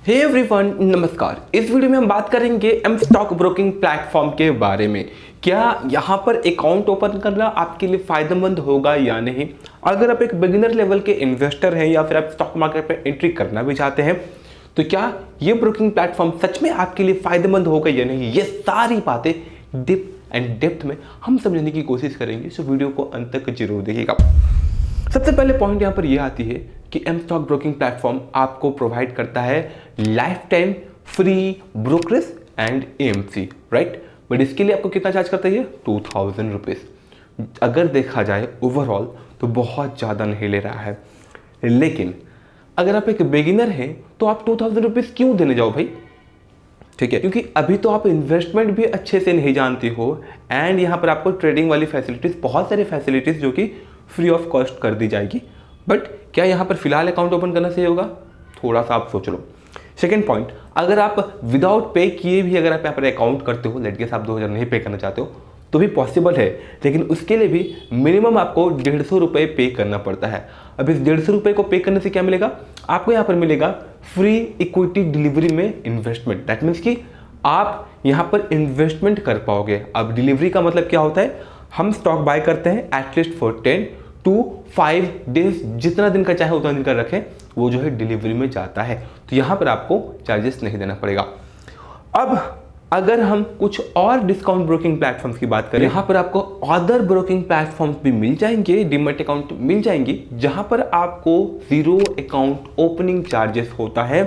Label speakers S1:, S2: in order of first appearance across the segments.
S1: Hey everyone, नमस्कार। इस video में हम बात करेंगे एम स्टॉक ब्रोकिंग प्लेटफॉर्म के बारे में। क्या यहाँ पर अकाउंट ओपन करना आपके लिए फायदेमंद होगा या नहीं। अगर आप एक बिगिनर लेवल के इन्वेस्टर हैं या फिर आप स्टॉक मार्केट में एंट्री करना भी चाहते हैं तो क्या ये ब्रोकिंग प्लेटफॉर्म सच में आपके लिए फायदेमंद होगा या नहीं, ये सारी बातें डीप एंड डेप्थ में हम समझने की कोशिश करेंगे। सो वीडियो को अंत तक जरूर देखिएगा। सबसे पहले पॉइंट यहाँ पर यह आती है कि एम स्टॉक ब्रोकिंग प्लेटफॉर्म आपको प्रोवाइड करता है life time free brokerage and AMC, right. But इसके लिए आपको कितना चार्ज करता है? 2000 रुपीज़। अगर देखा जाए ओवरऑल तो बहुत ज़्यादा नहीं ले रहा है, लेकिन अगर आप एक बिगिनर हैं तो आप 2000 रुपीज़ क्यों देने जाओ भाई, ठीक है। क्योंकि अभी तो आप इन्वेस्टमेंट भी अच्छे से नहीं जानते हो एंड यहाँ पर आपको ट्रेडिंग वाली फैसिलिटीज़, बहुत सारी फैसिलिटीज़ जो कि फ्री ऑफ कॉस्ट कर दी जाएगी। बट क्या यहाँ पर फिलहाल अकाउंट ओपन करना सही होगा? थोड़ा सा आप सोच लो। सेकेंड पॉइंट, अगर आप विदाउट पे किए भी अगर आप यहाँ पर अकाउंट करते हो, लेट गेस आप 2000 नहीं पे करना चाहते हो तो भी पॉसिबल है, लेकिन उसके लिए भी मिनिमम आपको 150 रुपये पे करना पड़ता है। अब इस 150 रुपये को पे करने से क्या मिलेगा आपको? यहाँ पर मिलेगा फ्री इक्विटी डिलीवरी में इन्वेस्टमेंट। दैट मीन्स कि आप यहाँ पर इन्वेस्टमेंट कर पाओगे। अब डिलीवरी का मतलब क्या होता है? हम स्टॉक बाय करते हैं एटलीस्ट फॉर 10 to 5 डेज, जितना दिन का चाहे उतना दिन का रखें, वो जो है डिलीवरी में जाता है। तो यहाँ पर आपको चार्जेस नहीं देना पड़ेगा। अब अगर हम कुछ और डिस्काउंट ब्रोकिंग प्लेटफॉर्म्स की बात करें, यहाँ पर आपको अदर ब्रोकिंग प्लेटफॉर्म्स भी मिल जाएंगे, डीमैट अकाउंट मिल जाएंगे, जहाँ पर आपको जीरो अकाउंट ओपनिंग चार्जेस होता है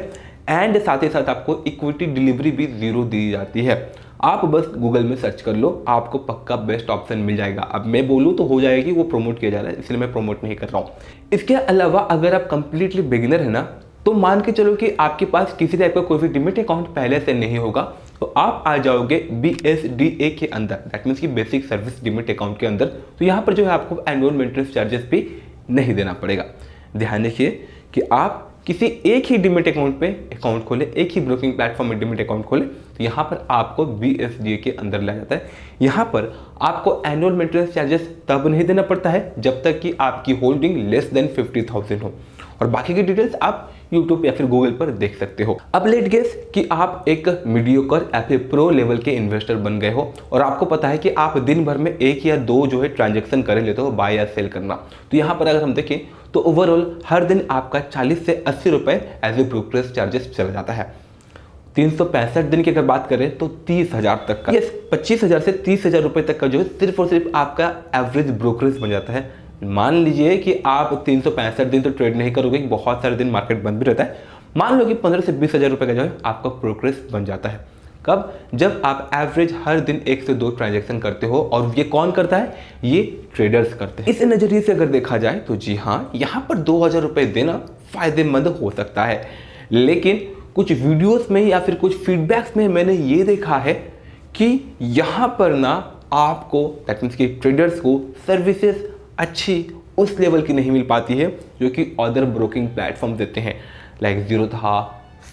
S1: एंड साथ ही साथ आपको इक्विटी डिलीवरी भी जीरो दी जाती है। आप बस गूगल में सर्च कर लो, आपको पक्का बेस्ट ऑप्शन मिल जाएगा। अब मैं बोलूँ तो हो जाएगा कि वो प्रमोट किया जा रहा है, इसलिए मैं प्रमोट नहीं कर रहा हूँ। इसके अलावा अगर आप कंप्लीटली बिगिनर है ना, तो मान के चलो कि आपके पास किसी टाइप का कोई भी डीमैट अकाउंट पहले से नहीं होगा, तो आप आ जाओगे BSDA के अंदर, दैट मीन्स की बेसिक सर्विस डीमैट अकाउंट के अंदर। तो यहाँ पर जो है आपको एनुअल मेंटेनेंस चार्जेस भी नहीं देना पड़ेगा। ध्यान रखिए कि आप किसी एक ही डीमैट अकाउंट पे अकाउंट खोले, एक ही ब्रोकिंग प्लेटफॉर्म में डीमैट अकाउंट खोले, तो यहाँ पर आपको BSDA के अंदर लाया जाता है। यहाँ पर आपको एनुअल मेंटेनेंस चार्जेस तब नहीं देना पड़ता है जब तक कि आपकी होल्डिंग लेस देन 50,000 हो, और बाकी की डिटेल्स आप यूट्यूब या फिर गूगल पर देख सकते हो। अब लेट गेस कि आप एक मीडियोकर या फिर प्रो लेवल के इन्वेस्टर बन गए हो और आपको पता है कि आप दिन भर में 1 या 2 जो है ट्रांजैक्शन कर लेते हो, बाय या सेल करना। तो यहाँ पर अगर हम देखें तो ओवरऑल हर दिन आपका 40 से 80 रुपये एज ए ब्रोकरेज चार्जेस चला जाता है। 365 दिन की अगर बात करें तो 30,000 तक का, 25,000 से 30,000 रुपये तक का जो है सिर्फ और सिर्फ आपका एवरेज ब्रोकरेज बन जाता है। मान लीजिए कि आप 365 दिन तो ट्रेड नहीं करोगे, बहुत सारे दिन मार्केट बंद भी रहता है। मान लो कि 15 से 20,000 रुपये का जो है आपका ब्रोकरेज बन जाता है। कब? जब आप एवरेज हर दिन 1 से 2 ट्रांजैक्शन करते हो, और ये कौन करता है? ये ट्रेडर्स करते हैं। इस नज़रिए से अगर देखा जाए तो जी हाँ, यहाँ पर 2000 रुपये देना फायदेमंद हो सकता है, लेकिन कुछ वीडियोस में या फिर कुछ फीडबैक्स में मैंने ये देखा है कि यहाँ पर ना आपको दैट मीन्स कि ट्रेडर्स को सर्विसेज अच्छी उस लेवल की नहीं मिल पाती है जो कि अदर ब्रोकिंग प्लेटफॉर्म देते हैं, लाइक ज़ीरोधा,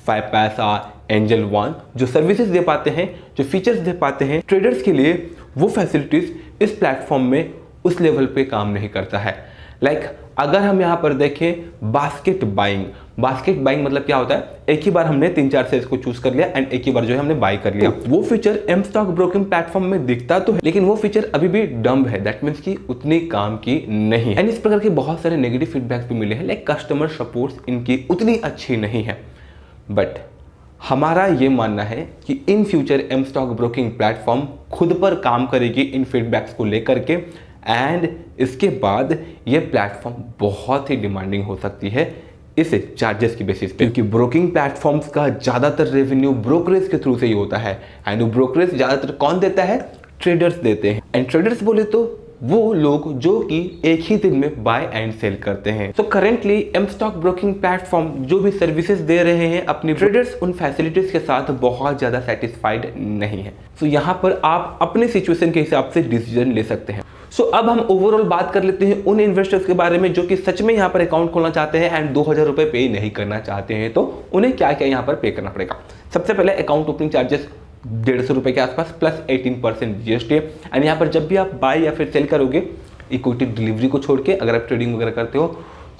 S1: 5 पैसा, एंजल वन। जो सर्विसेज दे पाते हैं, जो फीचर्स दे पाते हैं ट्रेडर्स के लिए, वो फैसिलिटीज़ इस प्लेटफॉर्म में उस लेवल पे काम नहीं करता है। लाइक अगर हम यहाँ पर देखें बास्केट बाइंग मतलब क्या होता है? एक ही बार हमने 3-4 शेयर्स को चूज कर लिया एंड एक ही बार जो है हमने बाय कर लिया। वो feature M stock broking platform में दिखता तो है, लेकिन वो फीचर अभी भी डम्ब है, दैट मीन्स कि उतनी काम की नहीं है। एंड इस प्रकार के बहुत सारे नेगेटिव फीडबैक्स भी मिले हैं, लाइक कस्टमर सपोर्ट इनकी उतनी अच्छी नहीं है। बट हमारा ये मानना है कि in future M stock broking platform खुद पर काम करेगी इन फीडबैक्स को लेकर के, एंड इसके बाद ये प्लेटफॉर्म बहुत ही डिमांडिंग हो सकती है इस चार्जेस की बेसिस पे, क्योंकि ब्रोकिंग प्लेटफॉर्म्स का ज़्यादातर रेवेन्यू ब्रोकरेज के थ्रू से ही होता है। एंड ब्रोकरेज ज़्यादातर कौन देता है? ट्रेडर्स देते हैं। एंड ट्रेडर्स बोले तो वो लोग जो कि एक ही दिन में बाय एंड सेल करते हैं। तो currently M stock broking platform जो भी सर्विसेज दे रहे हैं अपनी ट्रेडर्स, उन फैसिलिटीज के साथ बहुत ज़्यादा सेटिस्फाइड नहीं है। तो यहाँ पर आप अपने सिचुएशन के हिसाब से डिसीजन ले सकते हैं। सो अब हम ओवरऑल बात कर लेते हैं उन इन्वेस्टर्स के बारे में जो कि सच में यहाँ पर अकाउंट खोलना चाहते हैं एंड 2000 रुपये पे नहीं करना चाहते हैं, तो उन्हें क्या क्या यहाँ पर पे करना पड़ेगा। सबसे पहले अकाउंट ओपनिंग चार्जेस 150 रुपये के आसपास प्लस 18% GST। एंड यहाँ पर जब भी आप बाय या फिर सेल करोगे, इक्विटी डिलीवरी को छोड़ के अगर आप ट्रेडिंग वगैरह करते हो,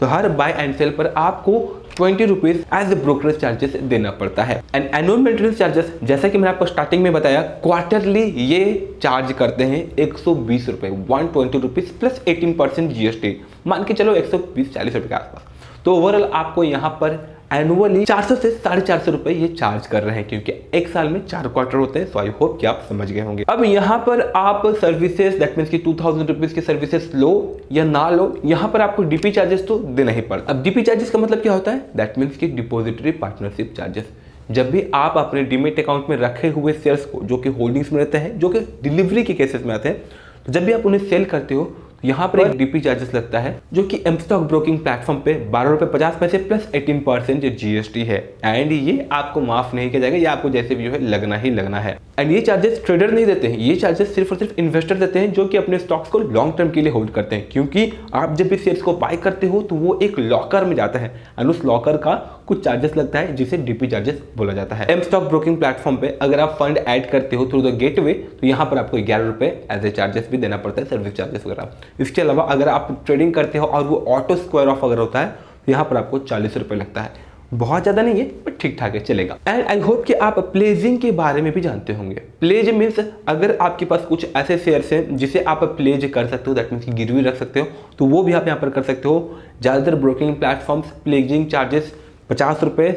S1: तो हर बाय एंड सेल पर आपको ₹20 एज ए ब्रोकरेज चार्जेस देना पड़ता है। एंड एनुअल मेंटेनेंस चार्जेस जैसा कि मैंने आपको स्टार्टिंग में बताया, क्वार्टरली ये चार्ज करते हैं ₹120, ₹120 प्लस 18% GST, मान के चलो 120-140 रुपए के आसपास। तो ओवरऑल आपको यहाँ पर एनुअली 400 से ₹450 ये चार्ज कर रहे हैं, क्योंकि एक साल में 4 क्वार्टर होते हैं। सो आई होप कि आप समझ गए होंगे। अब यहाँ पर आप सर्विसेज दैट मीन्स कि ₹2000 की सर्विसेज लो या ना लो, यहाँ पर आपको डीपी चार्जेस तो देना ही पड़ता। अब डीपी चार्जेस का मतलब क्या होता है? दैट मीन्स कि डिपॉजिटरी पार्टनरशिप चार्जेस। जब भी आप अपने डीमेट अकाउंट में रखे हुए शेयर्स को, जो कि होल्डिंग्स में रहते हैं, जो कि डिलीवरी के केसेस में आते हैं, तो जब भी आप उन्हें सेल करते हो यहाँ पर एक डीपी चार्जेस लगता है, जो कि एम स्टॉक ब्रोकिंग प्लेटफॉर्म पे ₹12.50 प्लस 18% GST है। एंड ये आपको माफ नहीं किया जाएगा, ये आपको जैसे भी जो है लगना ही लगना है। एंड ये चार्जेस ट्रेडर नहीं देते हैं, ये चार्जेस सिर्फ और सिर्फ इन्वेस्टर देते हैं, जो कि अपने स्टॉक्स को लॉन्ग टर्म के लिए होल्ड करते हैं। क्योंकि आप जब भी शेयर्स को बाय करते हो तो वो एक लॉकर में जाता है, एंड उस लॉकर का कुछ चार्जेस लगता है, जिसे डीपी चार्जेस बोला जाता है। एम स्टॉक ब्रोकिंग प्लेटफॉर्म पे अगर आप फंड ऐड करते हो थ्रू द गेटवे, तो यहाँ पर आपको ₹11 एज ए चार्जेस भी देना पड़ता है, सर्विस चार्जेस वगैरह। इसके अलावा अगर आप ट्रेडिंग करते हो और वो ऑटो स्क्वायर ऑफ अगर होता है, तो यहाँ पर आपको ₹40 लगता है। बहुत ज्यादा नहीं है, बट ठीक ठाक है, चलेगा। एंड आई होप कि आप प्लेजिंग के बारे में भी जानते होंगे। प्लेज मीन्स अगर आपके पास कुछ ऐसे शेयर्स हैं जिसे आप प्लेज कर सकते हो, दैट मीन्स गिरवी रख सकते हो, तो वो भी आप यहाँ पर कर सकते हो। ज्यादातर ब्रोकिंग प्लेटफॉर्म्स प्लेजिंग चार्जेस ₹50,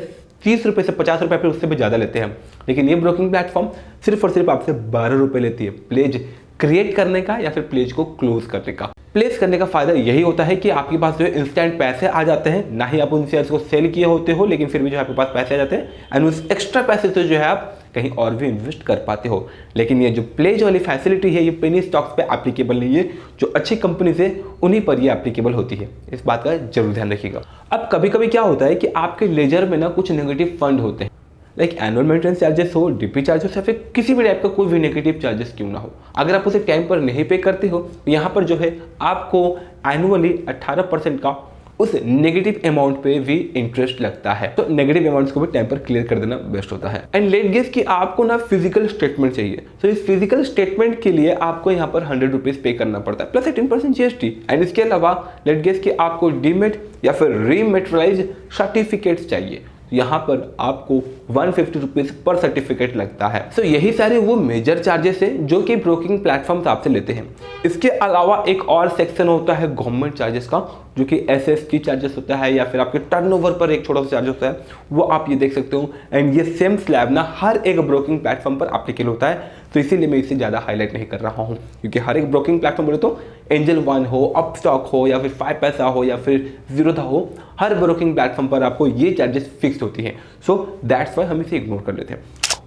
S1: ₹30 से ₹50 फिर उससे भी ज़्यादा लेते हैं, लेकिन ये ब्रोकिंग प्लेटफॉर्म सिर्फ और सिर्फ आपसे ₹12 लेती है प्लेज क्रिएट करने का या फिर प्लेज को क्लोज करने का। प्लेस करने का फायदा यही होता है कि आपके पास जो है इंस्टेंट पैसे आ जाते हैं, ना ही आप उन शेयर्स को सेल किए होते हो, लेकिन फिर भी जो है आपके पास पैसे आ जाते हैं, एंड उस एक्स्ट्रा पैसे से जो है आप कहीं और भी इन्वेस्ट कर पाते हो। लेकिन ये जो प्लेज वाली फैसिलिटी है, ये पेनी स्टॉक्स पे एप्लीकेबल नहीं है। जो अच्छी कंपनी है उन्हीं पर ये एप्लीकेबल होती है, इस बात का जरूर ध्यान रखिएगा। अब कभी कभी क्या होता है कि आपके लेजर में ना कुछ नेगेटिव फंड होते हैं, लाइक एनुअल मेंटेनेंस चार्जेस हो, डीपी चार्जेस या फिर किसी भी टाइप का कोई भी नेगेटिव चार्जेस क्यों ना हो, अगर आप उसे टाइम पर नहीं पे करते हो, तो यहाँ पर जो है आपको एनुअली 18% का उस नेगेटिव अमाउंट पे भी इंटरेस्ट लगता है। तो नेगेटिव अमाउंट्स को भी टाइम पर क्लियर कर देना बेस्ट होता है। एंड लेट गेस कि आपको ना फिजिकल स्टेटमेंट चाहिए, तो इस फिजिकल स्टेटमेंट के लिए आपको यहाँ पर ₹100 पे करना पड़ता है प्लस 18% GST। एंड इसके अलावा लेट गेस कि आपको डीमेट या फिर रीमेटेरियलाइज सर्टिफिकेट्स चाहिए, यहाँ पर आपको ₹150 पर सर्टिफिकेट लगता है। तो यही सारे वो मेजर चार्जेस हैं जो कि ब्रोकिंग प्लेटफॉर्म्स आपसे लेते हैं। इसके अलावा एक और सेक्शन होता है गवर्नमेंट चार्जेस का, जो कि SST चार्जेस होता है, या फिर आपके टर्नओवर पर एक छोटा सा चार्ज होता है, वो आप ये देख सकते हो। एंड ये सेम स्लैब ना हर एक ब्रोकिंग प्लेटफॉर्म पर एप्लीकेबल होता है, तो इसीलिए मैं इसे ज़्यादा हाईलाइट नहीं कर रहा हूँ, क्योंकि हर एक ब्रोकिंग प्लेटफॉर्म बोले तो एंजल वन हो, अपस्टॉक हो, या फिर 5 पैसा हो, या फिर ज़ीरोधा हो, हर ब्रोकिंग प्लेटफॉर्म पर आपको ये चार्जेस फिक्स होती है। सो दैट्स वाई हम इसे इग्नोर कर लेते हैं।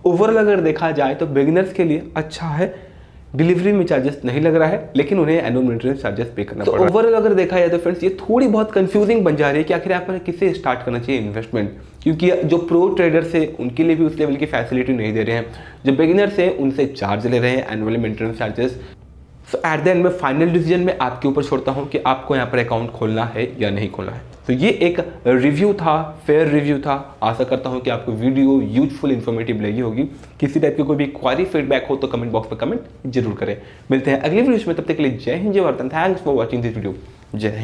S1: ओवरऑल अगर देखा जाए तो बिगिनर्स के लिए अच्छा है, डिलीवरी में चार्जेस नहीं लग रहा है, लेकिन उन्हें एनुअल मेंटेनेंस चार्जेस पे करना पड़ रहा है। ओवरऑल अगर देखा जाए तो फ्रेंड्स ये थोड़ी बहुत कंफ्यूजिंग बन जा रही है कि आखिर यहाँ पर किससे स्टार्ट करना चाहिए इन्वेस्टमेंट, क्योंकि जो प्रो ट्रेडर्स है उनके लिए भी उस लेवल की फैसिलिटी नहीं दे रहे हैं, जो बिगिनर्स है उनसे चार्ज ले रहे हैं annual maintenance charges. So at the end में फाइनल डिसीजन में आपके ऊपर छोड़ता हूँ कि आपको यहाँ पर अकाउंट खोलना है या नहीं खोलना है। तो ये एक रिव्यू था, फेयर रिव्यू था। आशा करता हूँ कि आपको वीडियो यूजफुल इन्फॉर्मेटिव लगी होगी। किसी टाइप की कोई भी क्वारी फीडबैक हो तो कमेंट बॉक्स में कमेंट जरूर करें। मिलते हैं अगली वीडियो में, तब तक के लिए जय हिंद, जय Bharat, thanks for watching this video. जय हिंद।